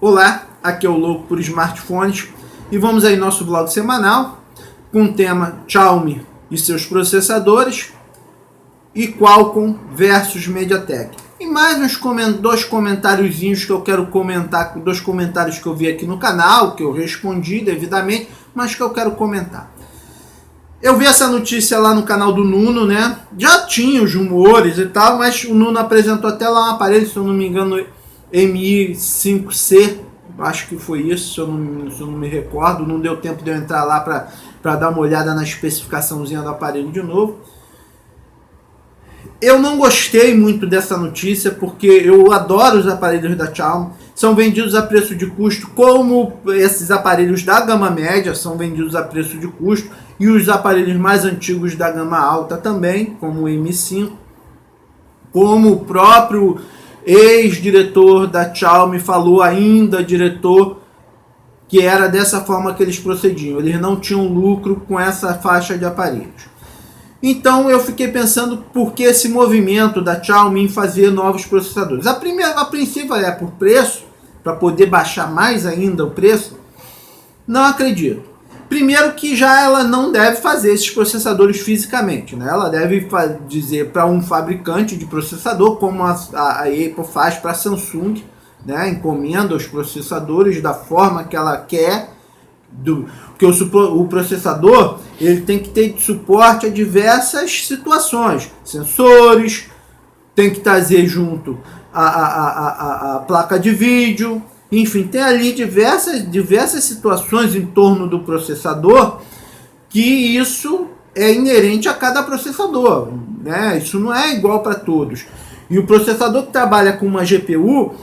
Olá, aqui é o Louco por Smartphones e vamos aí nosso vlog semanal com o tema Xiaomi e seus processadores e Qualcomm versus MediaTek. E mais dois comentáriozinhos que eu quero comentar, dois comentários que eu vi aqui no canal, que eu respondi devidamente, mas que eu quero comentar. Eu vi essa notícia lá no canal do Nuno, né? Já tinha os rumores e tal, mas o Nuno apresentou até lá um aparelho, se eu não me engano, Mi5C, acho que foi isso, se eu não me recordo. Não deu tempo de eu entrar lá para dar uma olhada na especificaçãozinha do aparelho de novo. Eu não gostei muito dessa notícia, porque eu adoro os aparelhos da Xiaomi. São vendidos a preço de custo, como esses aparelhos da gama média são vendidos a preço de custo, e os aparelhos mais antigos da gama alta também, como o Mi5, como o próprio ex-diretor da Xiaomi falou, ainda diretor, que era dessa forma que eles procediam. Eles não tinham lucro com essa faixa de aparelhos. Então eu fiquei pensando por que esse movimento da Xiaomi em fazer novos processadores. A princípio é por preço, para poder baixar mais ainda o preço. Não acredito. Primeiro que já ela não deve fazer esses processadores fisicamente, né? Ela deve dizer para um fabricante de processador, como a Apple faz para a Samsung, né? Encomenda os processadores da forma que ela quer, porque o processador ele tem que ter suporte a diversas situações, sensores, tem que trazer junto a placa de vídeo, enfim, tem ali diversas situações em torno do processador, que isso é inerente a cada processador, né? Isso não é igual para todos. E o processador que trabalha com uma GPU,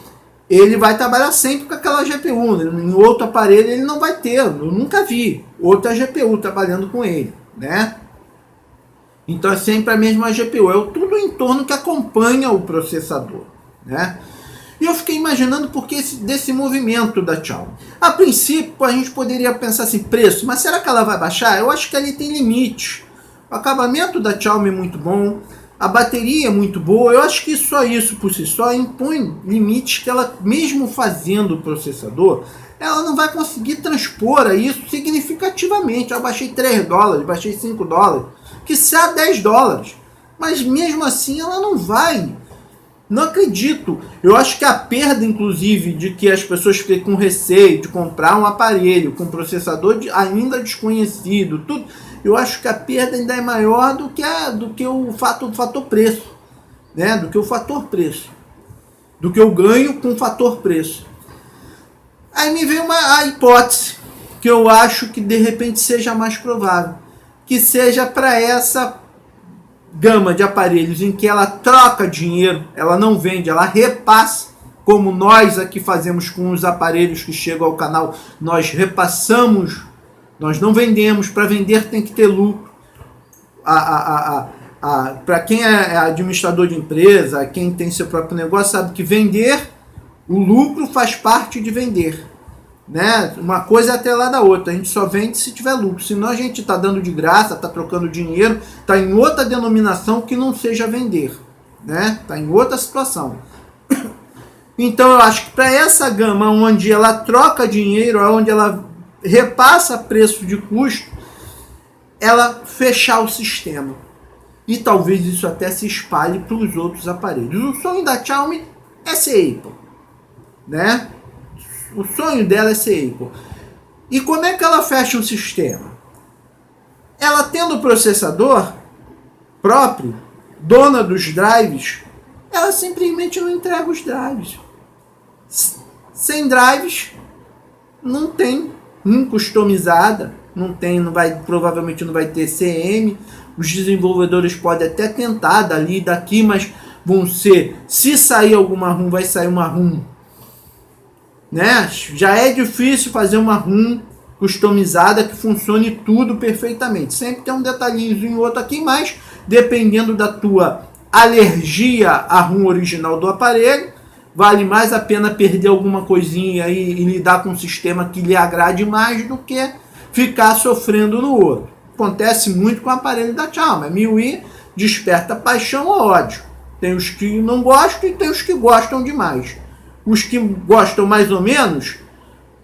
ele vai trabalhar sempre com aquela GPU. Em outro aparelho ele não vai ter. Eu nunca vi outra GPU trabalhando com ele, né? Então é sempre a mesma GPU. É tudo o entorno que acompanha o processador, né? E eu fiquei imaginando por que desse movimento da Xiaomi. A princípio a gente poderia pensar assim, preço, mas será que ela vai baixar? Eu acho que ali tem limite. O acabamento da Xiaomi é muito bom, a bateria é muito boa. Eu acho que só isso por si só impõe limites que ela, mesmo fazendo o processador, ela não vai conseguir transpor a isso significativamente. Eu baixei $3, baixei $5, que seja $10, mas mesmo assim ela não vai. Não acredito. Eu acho que a perda, inclusive, de que as pessoas fiquem com receio de comprar um aparelho com processador ainda desconhecido, tudo, eu acho que a perda ainda é maior do que o fator preço, né? Do que o fator preço, do que o ganho com o fator preço. Aí me veio a hipótese que eu acho que de repente seja mais provável, que seja para essa gama de aparelhos em que ela troca dinheiro, ela não vende, ela repassa, como nós aqui fazemos com os aparelhos que chegam ao canal. Nós repassamos, nós não vendemos. Para vender tem que ter lucro. Para quem é administrador de empresa, quem tem seu próprio negócio, sabe que vender, o lucro faz parte de vender, né? Uma coisa é atrelada da outra. A gente só vende se tiver lucro. Senão a gente está dando de graça, está trocando dinheiro, está em outra denominação que não seja vender, né? Está em outra situação. Então eu acho que para essa gama onde ela troca dinheiro, onde ela repassa preço de custo, ela fechar o sistema. E talvez isso até se espalhe para os outros aparelhos. O sonho da Xiaomi é ser Apple, né? O sonho dela é ser Apple. E como é que ela fecha o sistema? Ela tendo o processador próprio, dona dos drives, ela simplesmente não entrega os drives. Sem drives, não tem customizada, provavelmente não vai ter CM. Os desenvolvedores podem até tentar dali e daqui, mas vão ser, se sair alguma ROM, vai sair uma ROM, né? Já é difícil fazer uma ROM customizada que funcione tudo perfeitamente. Sempre tem um detalhinho outro aqui, mas dependendo da tua alergia à ROM original do aparelho, vale mais a pena perder alguma coisinha e lidar com um sistema que lhe agrade mais do que ficar sofrendo no outro. Acontece muito com o aparelho da Xiaomi. A MIUI desperta paixão ou ódio. Tem os que não gostam e tem os que gostam demais. Os que gostam mais ou menos,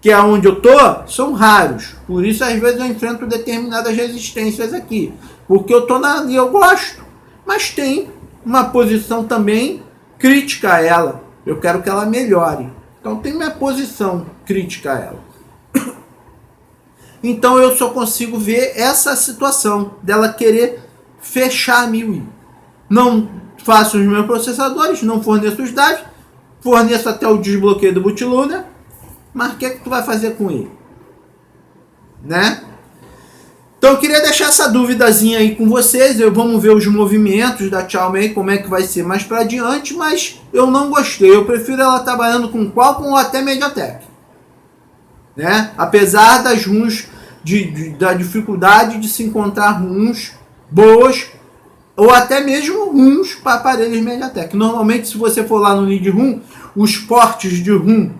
que é onde eu tô, são raros. Por isso, às vezes, eu enfrento determinadas resistências aqui. Porque eu tô ali, eu gosto. Mas tem uma posição também crítica a ela. Eu quero que ela melhore. Então, tem minha posição crítica a ela. Então, eu só consigo ver essa situação dela querer fechar a MIUI. Não faço os meus processadores, não forneço os dados, forneço até o desbloqueio do bootloader, mas o que é que tu vai fazer com ele? Né? Então eu queria deixar essa duvidazinha aí com vocês. Vamos ver os movimentos da Xiaomi, como é que vai ser mais para adiante, mas eu não gostei. Eu prefiro ela trabalhando com Qualcomm ou até MediaTek. Né? Apesar das ROMs, da dificuldade de se encontrar ROMs boas, ou até mesmo ROMs para aparelhos MediaTek. Normalmente, se você for lá no Need ROM, os portes de ROM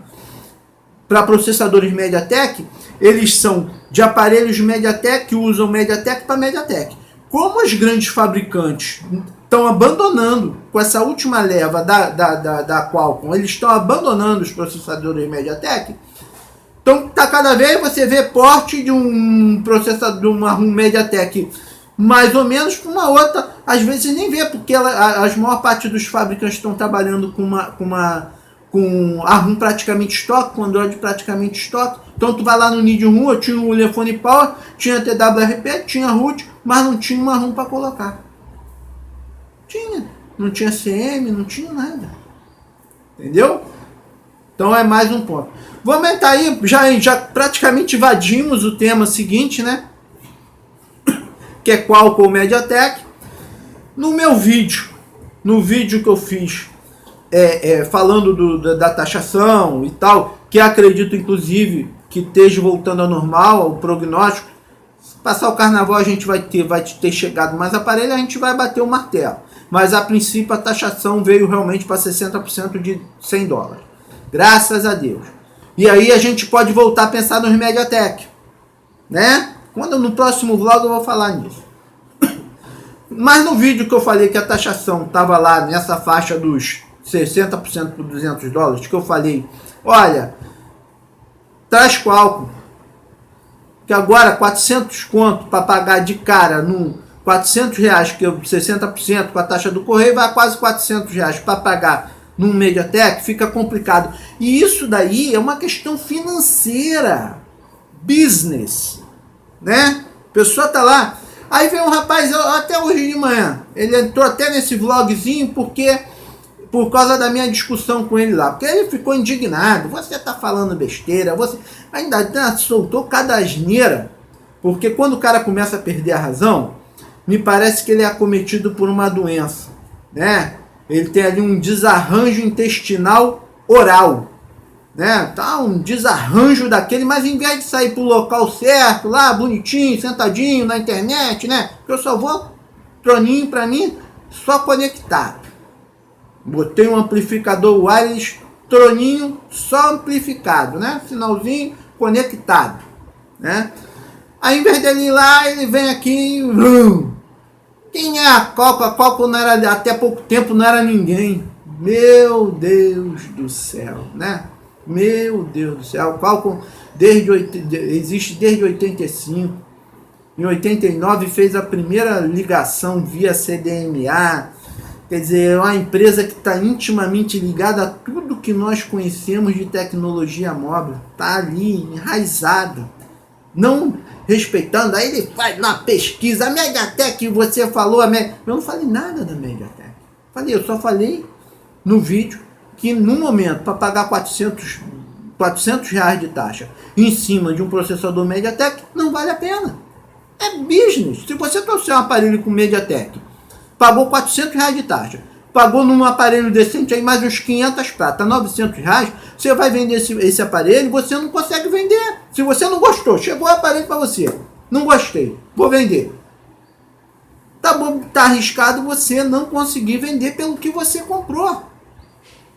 para processadores MediaTek, eles são de aparelhos MediaTek que usam MediaTek para MediaTek. Como os grandes fabricantes estão abandonando, com essa última leva da Qualcomm, eles estão abandonando os processadores MediaTek, então tá cada vez você vê porte de um processador, de uma ROM MediaTek mais ou menos para uma outra, às vezes nem vê, porque as maior parte dos fabricantes estão trabalhando com a ROM praticamente estoque, com Android praticamente estoque. Então tu vai lá no Need ROM, eu tinha o Ulefone Power, tinha TWRP, tinha root, mas não tinha uma ROM para colocar. Não tinha CM, não tinha nada. Entendeu? Então é mais um ponto. Vou aumentar aí, já praticamente invadimos o tema seguinte, né? Que é Qualcomm MediaTek. No meu vídeo, no vídeo que eu fiz falando da taxação e tal, que acredito inclusive que esteja voltando ao normal, ao prognóstico, se passar o carnaval a gente vai ter chegado mais aparelho, a gente vai bater o martelo. Mas a princípio a taxação veio realmente para 60% de $100. Graças a Deus. E aí a gente pode voltar a pensar nos MediaTek, né? No próximo vlog eu vou falar nisso. Mas no vídeo que eu falei que a taxação estava lá nessa faixa dos 60% por $200, que eu falei, olha, traz Qualcomm, que agora 400 conto para pagar de cara no R$400, que é 60% com a taxa do correio, vai a quase R$400 para pagar num MediaTek, fica complicado. E isso daí é uma questão financeira, business, né? A pessoa tá lá, aí vem um rapaz, até hoje de manhã, ele entrou até nesse vlogzinho por causa da minha discussão com ele lá, porque ele ficou indignado, você tá falando besteira, você ainda soltou cada asneira, porque quando o cara começa a perder a razão, me parece que ele é acometido por uma doença, né? Ele tem ali um desarranjo intestinal oral, né? Tá um desarranjo daquele, mas em vez de sair pro local certo, lá bonitinho, sentadinho na internet, né? Eu só vou troninho para mim, só conectado. Botei um amplificador wireless, troninho só amplificado, né? Sinalzinho conectado, né? Aí em vez dele ir lá, ele vem aqui. Quem é a Qualcomm? A Qualcomm não era, até pouco tempo não era ninguém. Meu Deus do céu, né? Meu Deus do céu. A Qualcomm existe desde 85. Em 89 fez a primeira ligação via CDMA. Quer dizer, é uma empresa que está intimamente ligada a tudo que nós conhecemos de tecnologia móvel. Está ali, enraizada. Não respeitando. Aí ele faz uma pesquisa. A MediaTek, você falou. Eu não falei nada da MediaTek. Eu só falei no vídeo que no momento, para pagar R$400 de taxa em cima de um processador MediaTek, não vale a pena. É business. Se você trouxer um aparelho com MediaTek, pagou R$400 de taxa, pagou num aparelho decente aí mais uns 500 prata, R$900, você vai vender esse aparelho, você não consegue vender. Se você não gostou, chegou o aparelho para você, não gostei, vou vender. Tá bom, tá arriscado você não conseguir vender pelo que você comprou.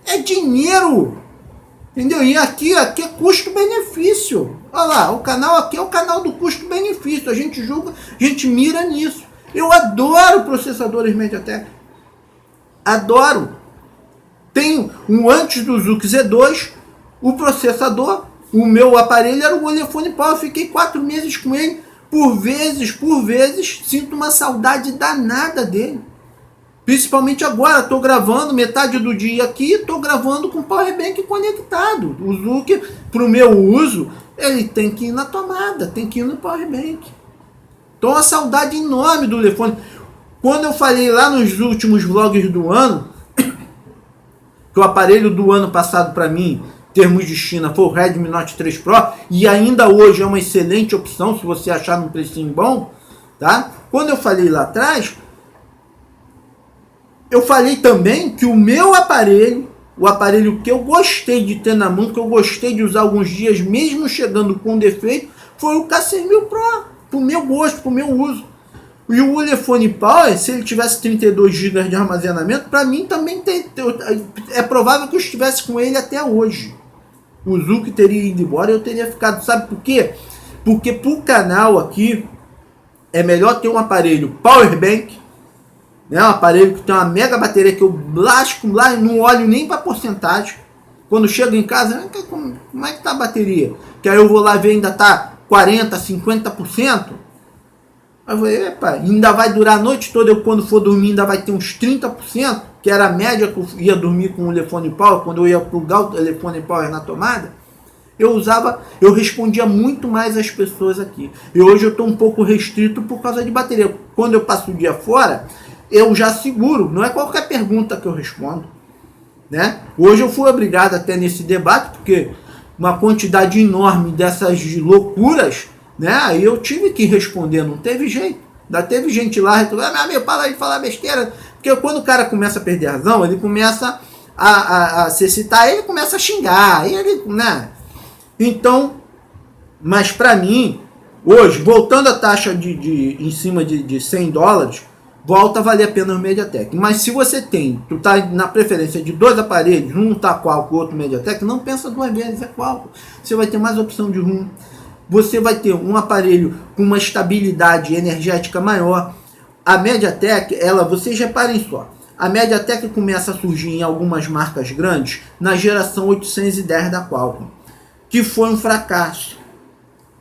É dinheiro, entendeu? E aqui é custo-benefício. Olha lá, o canal aqui é o canal do custo-benefício. A gente julga, a gente mira nisso. Eu adoro processadores MediaTek. Adoro. Tem um antes do Zuc Z2, o processador, o meu aparelho era o Ulefone Power, eu fiquei 4 meses com ele, por vezes, sinto uma saudade danada dele. Principalmente agora, estou gravando metade do dia aqui, estou gravando com o Powerbank conectado. O Zuc, para o meu uso, ele tem que ir na tomada, tem que ir no Powerbank. Então, uma saudade enorme do Ulefone. Quando eu falei lá nos últimos vlogs do ano, que o aparelho do ano passado para mim, em termos de China, foi o Redmi Note 3 Pro, e ainda hoje é uma excelente opção, se você achar num precinho bom, tá? Quando eu falei lá atrás, eu falei também que o meu aparelho, o aparelho que eu gostei de ter na mão, que eu gostei de usar alguns dias, mesmo chegando com defeito, foi o K6000 Pro, pro meu gosto, pro meu uso. E o Ulefone Power, se ele tivesse 32 GB de armazenamento, para mim também é provável que eu estivesse com ele até hoje. O Zuc teria ido embora e eu teria ficado. Sabe por quê? Porque pro canal aqui é melhor ter um aparelho Powerbank, né? Um aparelho que tem uma mega bateria que eu lasco lá e não olho nem para porcentagem. Quando chego em casa, como é que tá a bateria? Que aí eu vou lá ver, ainda tá 40%, 50%. Aí eu falei, epa, ainda vai durar a noite toda, eu quando for dormir ainda vai ter uns 30%, que era a média que eu ia dormir com o Ulefone Power, quando eu ia plugar o Ulefone Power na tomada, eu respondia muito mais às pessoas aqui. E hoje eu estou um pouco restrito por causa de bateria. Quando eu passo o dia fora, eu já seguro, não é qualquer pergunta que eu respondo, né? Hoje eu fui obrigado até nesse debate, porque uma quantidade enorme dessas loucuras, né? Aí eu tive que responder, não teve jeito. Ainda teve gente lá reclamando, meu amigo, para de falar besteira. Porque quando o cara começa a perder razão, ele começa a se excitar, ele começa a xingar, ele, né? Então, mas para mim, hoje, voltando a taxa em cima de $100, volta a valer a pena o MediaTek. Mas se você tu tá na preferência de 2 aparelhos, um tá Qualcomm, o outro MediaTek, não pensa 2 vezes, é Qualcomm. Você vai ter mais opção de ROM. Você vai ter um aparelho com uma estabilidade energética maior. A MediaTek, vocês reparem só, a MediaTek começa a surgir em algumas marcas grandes na geração 810 da Qualcomm, que foi um fracasso.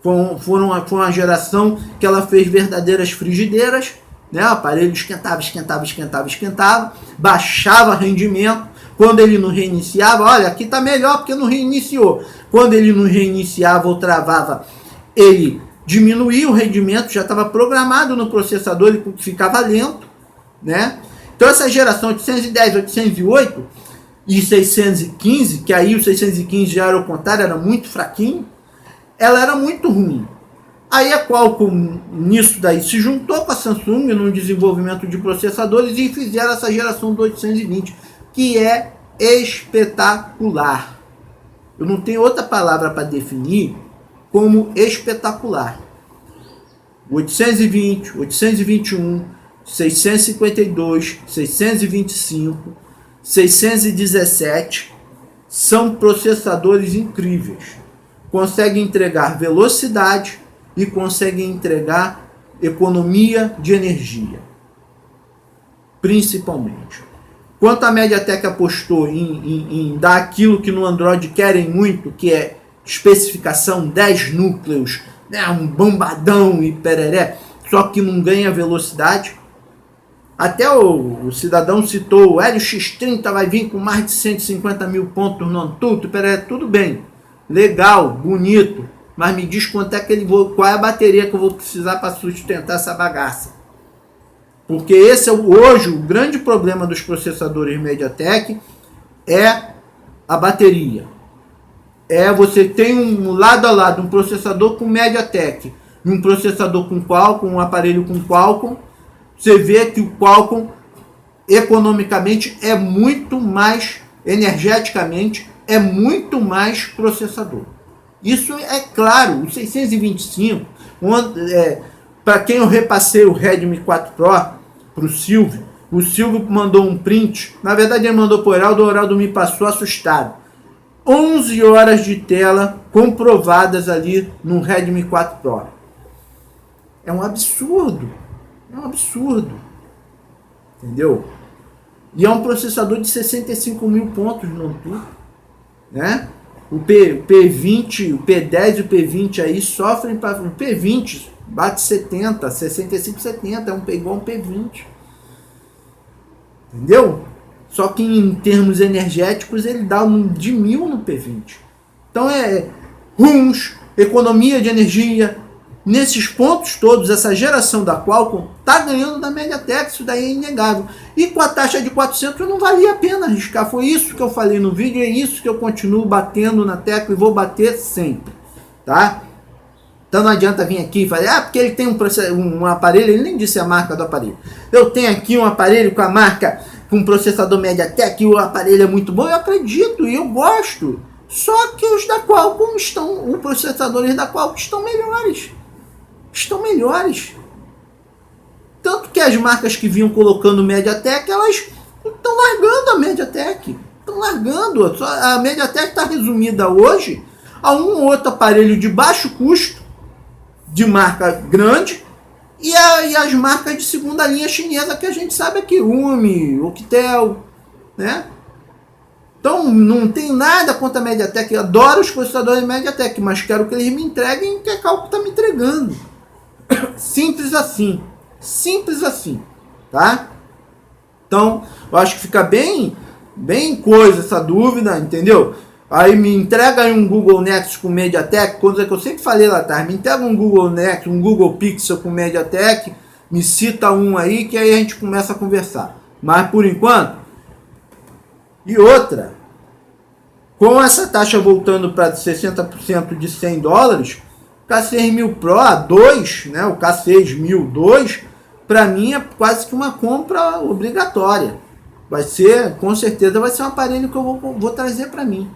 Foi uma geração que ela fez verdadeiras frigideiras, né? O aparelho esquentava, baixava rendimento. Quando ele não reiniciava, olha, aqui está melhor porque não reiniciou. Quando ele não reiniciava ou travava, ele diminuía o rendimento, já estava programado no processador, ele ficava lento, né? Então essa geração 810, 808 e 615, que aí o 615 já era o contrário, era muito fraquinho, ela era muito ruim. Aí a Qualcomm nisso daí se juntou com a Samsung no desenvolvimento de processadores e fizeram essa geração do 820, que é espetacular. Eu não tenho outra palavra para definir como espetacular. 820, 821, 652, 625, 617 são processadores incríveis. Conseguem entregar velocidade e conseguem entregar economia de energia, principalmente. Quanto a MediaTek apostou em dar aquilo que no Android querem muito, que é especificação 10 núcleos, né, um bombadão e pereré, só que não ganha velocidade. Até o cidadão citou, o Helio X30 vai vir com mais de 150 mil pontos no Antutu, pereré, tudo bem, legal, bonito, mas me diz quanto é que qual é a bateria que eu vou precisar para sustentar essa bagaça. Porque esse é hoje o grande problema dos processadores MediaTek, é a bateria. Você tem um lado a lado, um processador com MediaTek e um processador com Qualcomm, um aparelho com Qualcomm, você vê que o Qualcomm economicamente é muito mais, energeticamente, é muito mais processador. Isso é claro, o 625, para quem eu repassei o Redmi 4 Pro para o Silvio mandou um print, na verdade ele mandou para o Heraldo me passou assustado. 11 horas de tela comprovadas ali no Redmi 4 Pro. É um absurdo, entendeu? E é um processador de 65 mil pontos no ANTUTU, né? O P20, o P10 e o P20 aí sofrem para... O P20 bate 70, 65, 70, é igual um P20. Entendeu? Só que em termos energéticos ele dá de 1000 no P20. Então RUMs, economia de energia, nesses pontos todos, essa geração da Qualcomm está ganhando da MediaTek, isso daí é inegável. E com a taxa de 400 não valia a pena arriscar, foi isso que eu falei no vídeo, é isso que eu continuo batendo na tecla e vou bater sempre, tá? Então não adianta vir aqui e falar, porque ele tem um aparelho, ele nem disse a marca do aparelho. Eu tenho aqui um aparelho com a marca, com um processador MediaTek, e o aparelho é muito bom, eu acredito e eu gosto. Só que os da Qualcomm os processadores da Qualcomm estão melhores. Estão melhores. Tanto que as marcas que vinham colocando MediaTek, elas estão largando a MediaTek. Estão largando. A MediaTek está resumida hoje a um ou outro aparelho de baixo custo, de marca grande, e as marcas de segunda linha chinesa que a gente sabe aqui, Umi, Octel, né? Então não tem nada contra a MediaTek, eu adoro os processadores MediaTek, mas quero que eles me entreguem o que a Qualcomm está me entregando. Simples assim, tá? Então eu acho que fica bem coisa essa dúvida, entendeu? Aí me entrega aí um Google Nexus com MediaTek, coisa que eu sempre falei lá atrás, me entrega um Google Nexus, um Google Pixel com MediaTek, me cita um aí que aí a gente começa a conversar. Mas por enquanto, e outra, com essa taxa voltando para 60% de $100, K6000 Pro A2, né, o K6002, para mim é quase que uma compra obrigatória. Vai ser, com certeza, vai ser um aparelho que eu vou trazer para mim.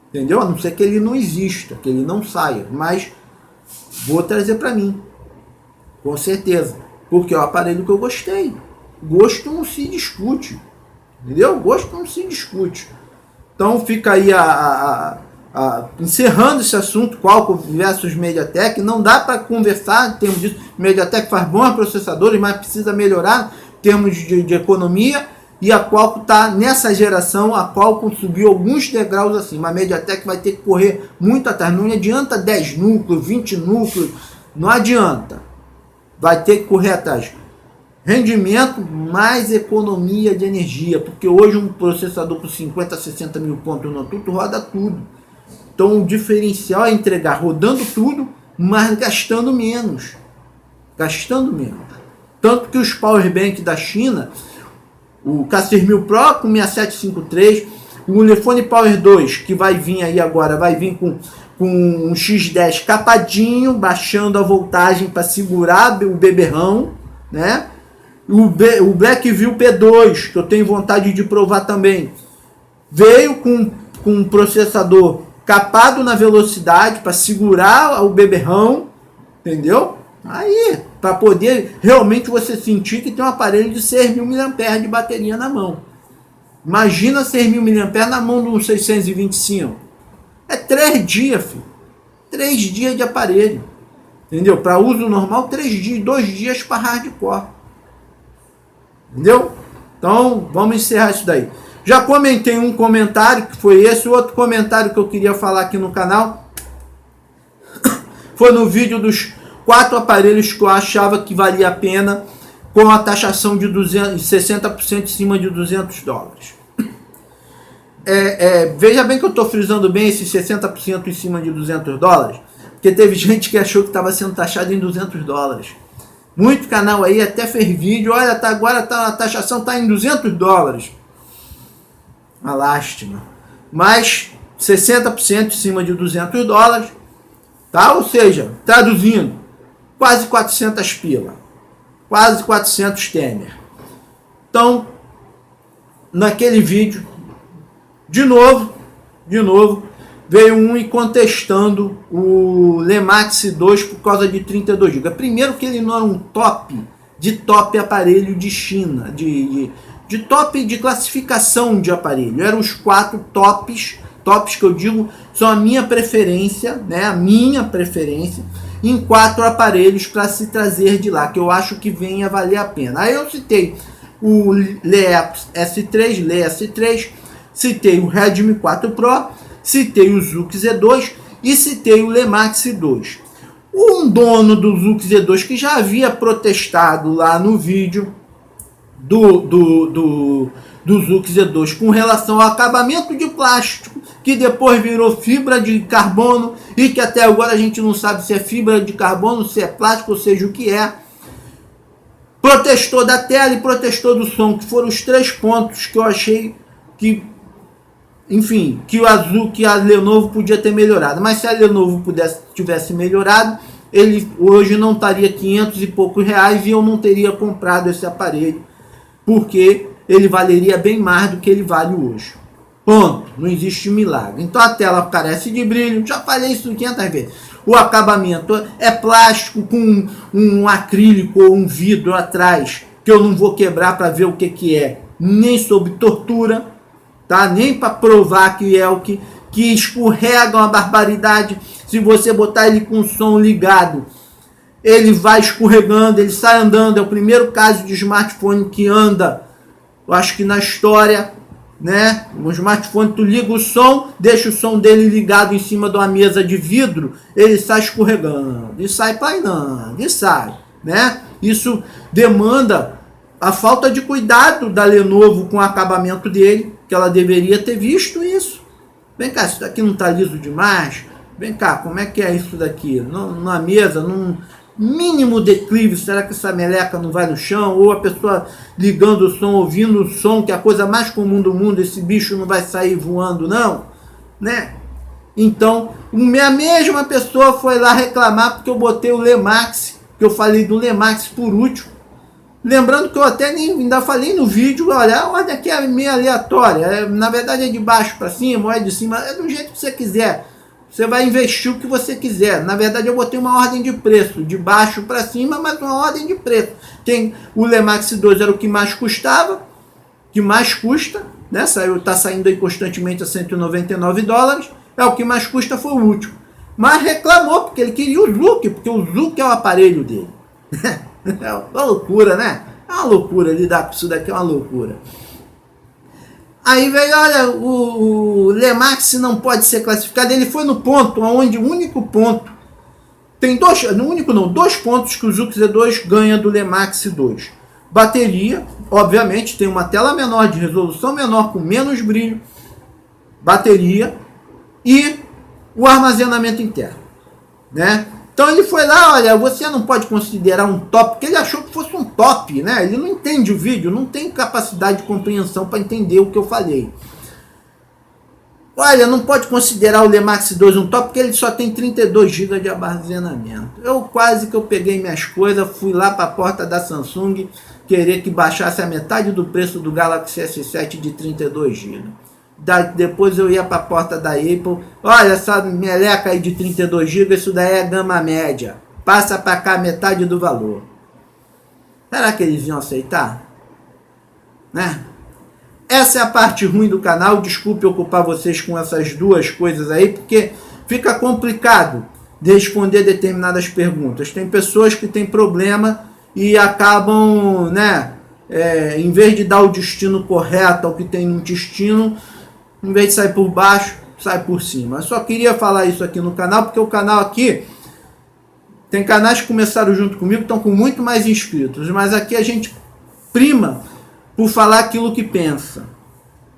Entendeu? A não ser que ele não exista, que ele não saia, mas vou trazer para mim. Com certeza. Porque é o aparelho que eu gostei. Gosto não se discute. Entendeu? Gosto não se discute. Então fica aí encerrando esse assunto, Qualcomm versus MediaTek. Não dá para conversar em termos disso. MediaTek faz bons processadores, mas precisa melhorar em termos de economia. E a Qualcomm está nessa geração, a Qualcomm subiu alguns degraus assim. Mas a MediaTek vai ter que correr muito atrás. Não adianta 10 núcleos, 20 núcleos. Não adianta. Vai ter que correr atrás. Rendimento mais economia de energia, porque hoje um processador com 50, 60 mil pontos no ANTUTU roda tudo. Então o diferencial é entregar rodando tudo, mas gastando menos. Gastando menos. Tanto que os Powerbank da China, o K6000 Pro com 6753, o Ulefone Power 2, que vai vir aí agora, vai vir com um X10 capadinho, baixando a voltagem para segurar o beberrão, né? O Blackview P2, que eu tenho vontade de provar também, veio com um processador capado na velocidade para segurar o beberrão, entendeu? Aí, para poder realmente você sentir que tem um aparelho de 6.000 mAh de bateria na mão. Imagina 6.000 mAh na mão de um 625. É 3 dias, filho. 3 dias de aparelho. Entendeu? Para uso normal, 3 dias, 2 dias para hardcore. Entendeu? Então, vamos encerrar isso daí. Já comentei um comentário, que foi esse. O outro comentário que eu queria falar aqui no canal foi no vídeo dos 4 aparelhos que eu achava que valia a pena com a taxação de 60% em cima de $200. Veja bem que eu estou frisando bem esses 60% em cima de $200, porque teve gente que achou que estava sendo taxado em $200. Muito canal aí até fez vídeo, olha, agora a taxação está em $200. Uma lástima. Mas 60% em cima de $200, tá? Ou seja, traduzindo, quase 400 pila. Quase 400 Temer. Então, naquele vídeo, de novo, veio um e contestando o Lemax 2 por causa de 32 GB. Primeiro que ele não era um top aparelho de China, de top de classificação de aparelho. Eram os 4 tops que eu digo são a minha preferência, né? A minha preferência em 4 aparelhos para se trazer de lá, que eu acho que venha valer a pena. Aí eu citei o Lex S3, Le S3, citei o Redmi 4 Pro, citei o Zux Z2 e citei o Lemax 2. Um dono do Zux Z2 que já havia protestado lá no vídeo do Zux Z2 com relação ao acabamento de plástico, que depois virou fibra de carbono e que até agora a gente não sabe se é fibra de carbono, se é plástico, ou seja, o que é. Protestou da tela e protestou do som, que foram os 3 pontos que eu achei que, enfim, que a Lenovo podia ter melhorado. Mas se a Lenovo tivesse melhorado, ele hoje não estaria 500 e poucos reais e eu não teria comprado esse aparelho, porque ele valeria bem mais do que ele vale hoje. Ponto. Não existe milagre. Então a tela carece de brilho. Já falei isso 500 vezes. O acabamento é plástico com um acrílico ou um vidro atrás, que eu não vou quebrar para ver o que é, nem sob tortura, tá? Nem para provar que é o que escorrega uma barbaridade. Se você botar ele com o som ligado, ele vai escorregando, ele sai andando. É o primeiro caso de smartphone que anda, eu acho que na história, né? O smartphone, tu liga o som, deixa o som dele ligado em cima de uma mesa de vidro, ele sai escorregando, e sai painando, e sai, né? Isso demanda a falta de cuidado da Lenovo com o acabamento dele, que ela deveria ter visto isso. Vem cá, isso daqui não tá liso demais? Vem cá, como é que é isso daqui? Na mesa, num mínimo declive, será que essa meleca não vai no chão? Ou a pessoa ligando o som, ouvindo o som, que é a coisa mais comum do mundo, esse bicho não vai sair voando não, né? Então, a mesma pessoa foi lá reclamar porque eu botei o Lemax, que eu falei do Lemax por último. Lembrando que eu até ainda falei no vídeo, olha, a ordem aqui é meio aleatória, na verdade é de baixo para cima, ou é de cima, é do jeito que você quiser. Você vai investir o que você quiser. Na verdade, eu botei uma ordem de preço, de baixo para cima, mas uma ordem de preço. O Lemax 2 era o que mais custava, que mais custa, né? Tá saindo aí constantemente a $199. É o que mais custa, foi o último. Mas reclamou, porque ele queria o Zux, porque o Zux é o aparelho dele. É uma loucura, né? É uma loucura, lidar com isso daqui é uma loucura. Aí veio, olha, o Lemax não pode ser classificado. Ele foi no ponto onde o único ponto, tem dois pontos que o Zux Z2 ganha do Lemax 2. Bateria, obviamente, tem uma tela menor, de resolução menor, com menos brilho, bateria e o armazenamento interno, né? Então ele foi lá, olha, você não pode considerar um top, porque ele achou que fosse um top, né? Ele não entende o vídeo, não tem capacidade de compreensão para entender o que eu falei. Olha, não pode considerar o Lemax 2 um top, porque ele só tem 32 GB de armazenamento. Quase que eu peguei minhas coisas, fui lá para a porta da Samsung, querer que baixasse a metade do preço do Galaxy S7 de 32 GB. Depois eu ia para a porta da Apple, olha essa meleca aí de 32 GB, isso daí é gama média, passa para cá metade do valor. Será que eles iam aceitar? Né? Essa é a parte ruim do canal, desculpe ocupar vocês com essas duas coisas aí, porque fica complicado de responder determinadas perguntas. Tem pessoas que têm problema e acabam, né, em vez de dar o destino correto ao que tem no intestino, em vez de sair por baixo, sai por cima. Eu só queria falar isso aqui no canal, porque o canal aqui, tem canais que começaram junto comigo, estão com muito mais inscritos, mas aqui a gente prima por falar aquilo que pensa,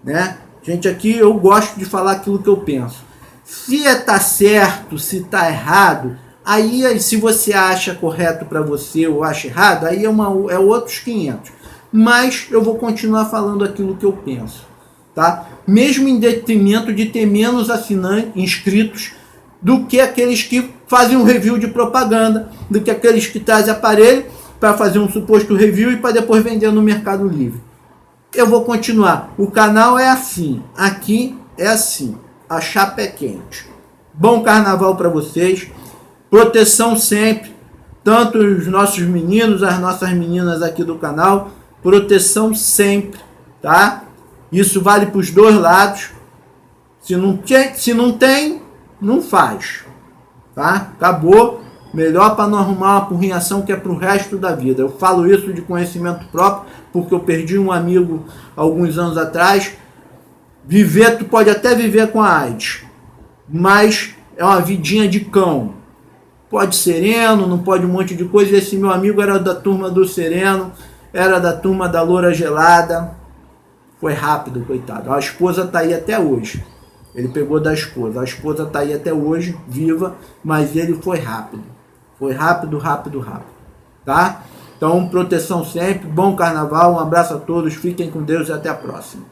né? Gente, aqui eu gosto de falar aquilo que eu penso. Se tá certo, se tá errado, aí se você acha correto para você ou acha errado, aí é outros 500. Mas eu vou continuar falando aquilo que eu penso, tá? Mesmo em detrimento de ter menos assinantes, inscritos, do que aqueles que fazem um review de propaganda, do que aqueles que trazem aparelho para fazer um suposto review e para depois vender no Mercado Livre. Eu vou continuar. O canal é assim, aqui é assim, a chapa é quente. Bom carnaval para vocês, proteção sempre, tanto os nossos meninos, as nossas meninas aqui do canal, proteção sempre, tá? Isso vale para os dois lados. Se não tem, não faz, tá? Acabou. Melhor para não arrumar uma apurrinhação que é pro resto da vida. Eu falo isso de conhecimento próprio, porque eu perdi um amigo alguns anos atrás. Viver, tu pode até viver com a AIDS, mas é uma vidinha de cão. Pode sereno, não pode um monte de coisa. Esse meu amigo era da turma do sereno, era da turma da loura gelada. Foi rápido, coitado. A esposa tá aí até hoje. Ele pegou da esposa. A esposa tá aí até hoje, viva, mas ele foi rápido. Foi rápido, rápido, rápido. Tá? Então, proteção sempre. Bom carnaval. Um abraço a todos. Fiquem com Deus e até a próxima.